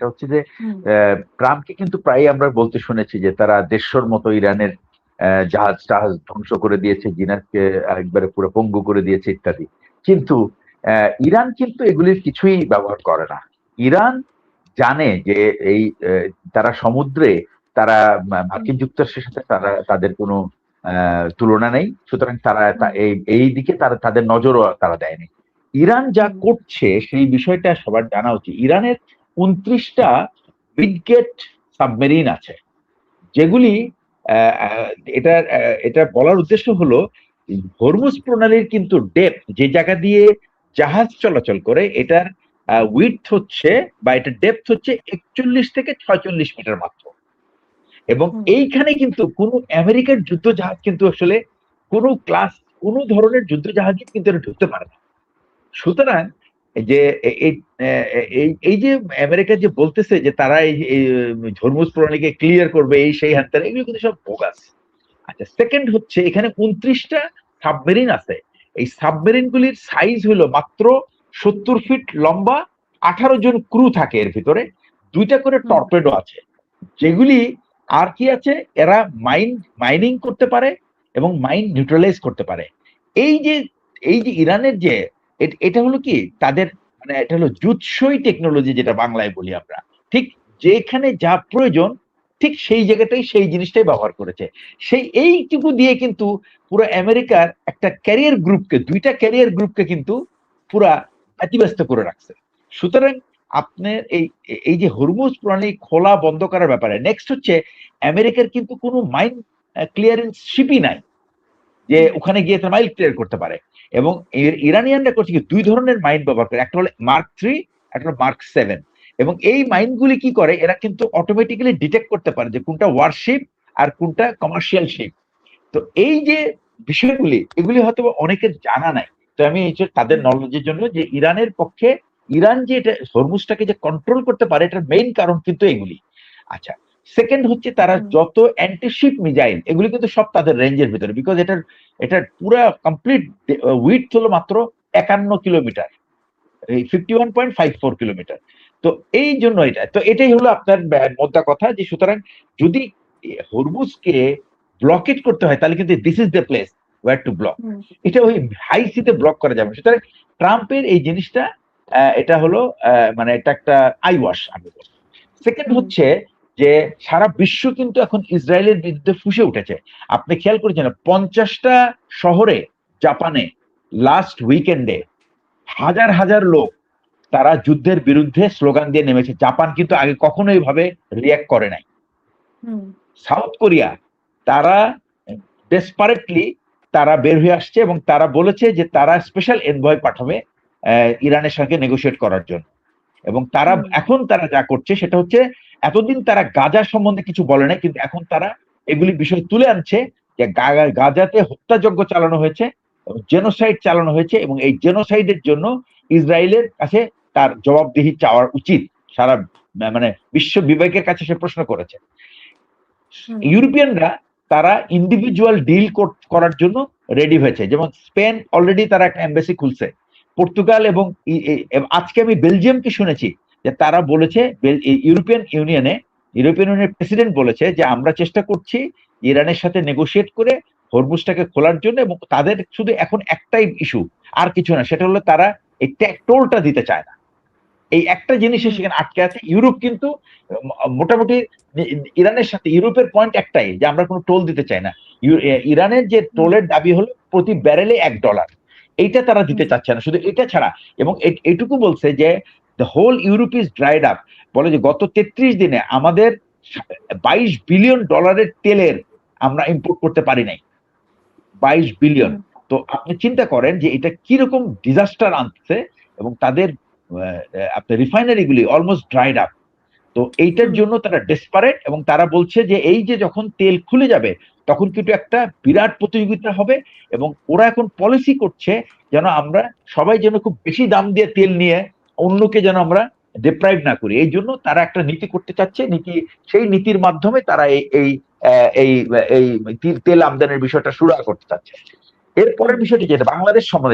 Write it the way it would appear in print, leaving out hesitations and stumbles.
একটা হচ্ছে যে ট্রাম্পকে কিন্তু প্রায় আমরা বলতে শুনেছি যে তারা 150 মতো ইরানের জাহাজ টাহাজ ধ্বংস করে দিয়েছে, জিনাকে একবারে পুরো পঙ্গু করে দিয়েছে ইত্যাদি। কিন্তু ইরান কিন্তু এগুলির কিছুই ব্যবহার করে না। ইরান জানে যে এই তারা সমুদ্রে, তারা মার্কিন যুক্তরাষ্ট্রের সাথে তারা তাদের কোনো তুলনা নেই, সুতরাং তারা এই দিকে তারা তাদের নজরও তারা দেয়নি। ইরান যা করছে সেই বিষয়টা সবার জানা উচিত। ইরানের 29টা ব্রিগেড সাবমেরিন আছে, যেগুলি এটা এটা বলার উদ্দেশ্য হলো হরমুজ প্রণালীর কিন্তু ডেপথ, যে জায়গা দিয়ে জাহাজ চলাচল করে, এটার উইডথ হচ্ছে বা এটার ডেপথ হচ্ছে 41 থেকে 46 মিটার মাত্র। এবং এইখানে কিন্তু কোনো আমেরিকার যুদ্ধ জাহাজ কিন্তু আসলে কোনো ধরনের যুদ্ধ জাহাজই কিন্তু এটা ঢুকতে পারে না। সুতরাং যে এই যে আমেরিকা যে বলতেছে যে তারা এই হরমুজ প্রণালীকে ক্লিয়ার করবে, এই সেই হাত, এগুলো কিন্তু সব বোগাস। আচ্ছা, সেকেন্ড হচ্ছে এখানে 29টা সাবমেরিন আছে। এই সাবমেরিন গুলির সাইজ হলো মাত্র 70 ফিট লম্বা, 18 জন ক্রু থাকে এর ভিতরে, 2টা করে টর্পেডো আছে, যেগুলি আর কি আছে, এরা মাইনিং করতে পারে এবং মাইন নিউট্রালাইজ করতে পারে। এই যে ইরানের যে এটা হলো কি তাদের, মানে এটা হলো জুৎসই টেকনোলজি, যেটা বাংলায় বলি আমরা। ঠিক যেখানে যা প্রয়োজন ঠিক সেই জায়গাটাই সেই জিনিসটাই ব্যবহার করেছে। এইটুকু দিয়ে কিন্তু পুরো আমেরিকার একটা ক্যারিয়ার গ্রুপকে, 2টা ক্যারিয়ার গ্রুপকে কিন্তু পুরা ব্যতিব্যস্ত করে রাখছে। সুতরাং আপনার এই যে হরমুজ প্রণালী খোলা বন্ধ করার ব্যাপারে, নেক্সট হচ্ছে আমেরিকার কিন্তু কোনো মাইন ক্লিয়ারেন্স শিপই নাই যে ওখানে গিয়ে তার মাইল ক্লিয়ার করতে পারে। এবং ইরানিয়ানরা করছে কি, 2 ধরনের মাইন ব্যবহার করে, একটা হলো মার্ক 3, একটা হলো মার্ক 7। এবং এই মাইনগুলি কি করে, এরা কিন্তু অটোমেটিক্যালি ডিটেক্ট করতে পারে যে কোনটা ওয়ারশিপ আর কোনটা কমার্শিয়াল শিপ। তো এই যে বিষয়গুলি, এগুলি হয়তো অনেকের জানা নাই। তো আমি এই যে তাদের নলেজের জন্য, যে ইরানের পক্ষে, ইরান যে এটা হরমুজটাকে যে কন্ট্রোল করতে পারে, এটার মেইন কারণ কিন্তু এগুলি। আচ্ছা, সেকেন্ড হচ্ছে তারা যত অ্যান্টিশিপ মিসাইল, এগুলি কিন্তু সব তাদের রেঞ্জের ভিতরে, বিকজ এটার পুরা কমপ্লিট উইডথ হলো মাত্র 51 কিলোমিটার, 51.54 কিলোমিটার। তো এই জন্য এটাই হলো আপনার মোদ্দা কথা, যে সুতরাং যদি হরমুজকে ব্লকেট করতে হয়, তাহলে কিন্তু this is the place wire two block. এটা ওই হাই সিতে ব্লক করা যাবে। সুতরাং ট্রাম্পের এই জিনিসটা, এটা হলো মানে এটা একটা আই ওয়াশ আমি বলবো। সেকেন্ড হচ্ছে যে সারা বিশ্ব কিন্তু এখন ইসরায়েলের বিরুদ্ধে ফুঁসে উঠেছে। আপনি খেয়াল করেছেন 50টা শহরে জাপানে লাস্ট উইকেন্ডে হাজার হাজার লোক তারা যুদ্ধের বিরুদ্ধে স্লোগান দিয়ে নেমেছে। জাপান কিন্তু আগে কখনো এইভাবে রিয়াক্ট করে নাই। সাউথ কোরিয়া তারা ডেসপারেটলি তারা বের হয়ে আসছে এবং তারা বলেছে যে তারা স্পেশাল এনভয় পাঠাবে ইরানের সঙ্গে নেগোশিয়েট করার জন্য। এবং তারা এখন তারা যা করছে সেটা হচ্ছে, এতদিন তারা গাজা সম্বন্ধে কিছু বলে না, কিন্তু এখন তারা এগুলি বিষয় তুলে আনছে যে গাজাতে হত্যাযজ্ঞ চালানো হয়েছে, জেনোসাইড চালানো হয়েছে, এবং এই জেনোসাইডের জন্য ইসরায়েলের কাছে তার জবাবদিহি চাওয়ার উচিত। সারা মানে বিশ্ব বিবেকের কাছে সে প্রশ্ন করেছে। ইউরোপিয়ানরা তারা ইন্ডিভিজুয়াল ডিল করার জন্য রেডি হয়েছে, যেমন স্পেন অলরেডি তারা একটা এমবাসি খুলছে, পর্তুগাল এবং আজকে আমি বেলজিয়ামকে শুনেছি যে তারা বলেছে, ইউরোপিয়ান ইউনিয়নের প্রেসিডেন্ট বলেছে যে আমরা চেষ্টা করছি ইরানের সাথে নেগোশিয়েট করে হরমুজটাকে খোলার জন্য, এবং তাদের শুধু এখন একটাই ইস্যু, আর কিছু না, সেটা হলো তারা এই টোলটা দিতে চায় না। এই একটা জিনিসে সেখানে আটকে আছে। ইউরোপ কিন্তু মোটামুটি ইরানের সাথে, ইউরোপের পয়েন্ট একটাই যে আমরা কোনো টোল দিতে চাই না। ইরানের যে টোলের দাবি হলো প্রতি ব্যারেলে $1, এইটা তারা দিতে চাচ্ছে না। শুধু এটা ছাড়া, এবং এইটুকু বলছে যে the whole Europe is dried up. বলে যে গত 33 দিনে আমাদের $22 বিলিয়ন তেলের আমরা ইম্পোর্ট করতে পারি নাই, 22 বিলিয়ন। তো আপনি চিন্তা করেন যে এটা কিরকম ডিজাস্টার আনছে, এবং তাদের আপনার রিফাইনারি গুলি অলমোস্ট ড্রাইড আপ। তো এইটার জন্য তারা ডেসপারেট, এবং তারা বলছে যে এই যে যখন তেল খুলে যাবে তখন কিন্তু একটা বিরাট প্রতিযোগিতা হবে, এবং ওরা এখন পলিসি করছে যেন আমরা সবাই যেন খুব বেশি দাম দিয়ে তেল নিয়ে অন্যকে যেন আমরা ডিপ্রাইভ না করি। এই জন্য তারা একটা নীতি করতে চাচ্ছে, সেই নীতির মাধ্যমে তারা এই তেল আমদানির বিষয়টা শুরু করতে চাচ্ছে। এরপরের বিষয়টি যেটা বাংলাদেশ সম্বন্ধে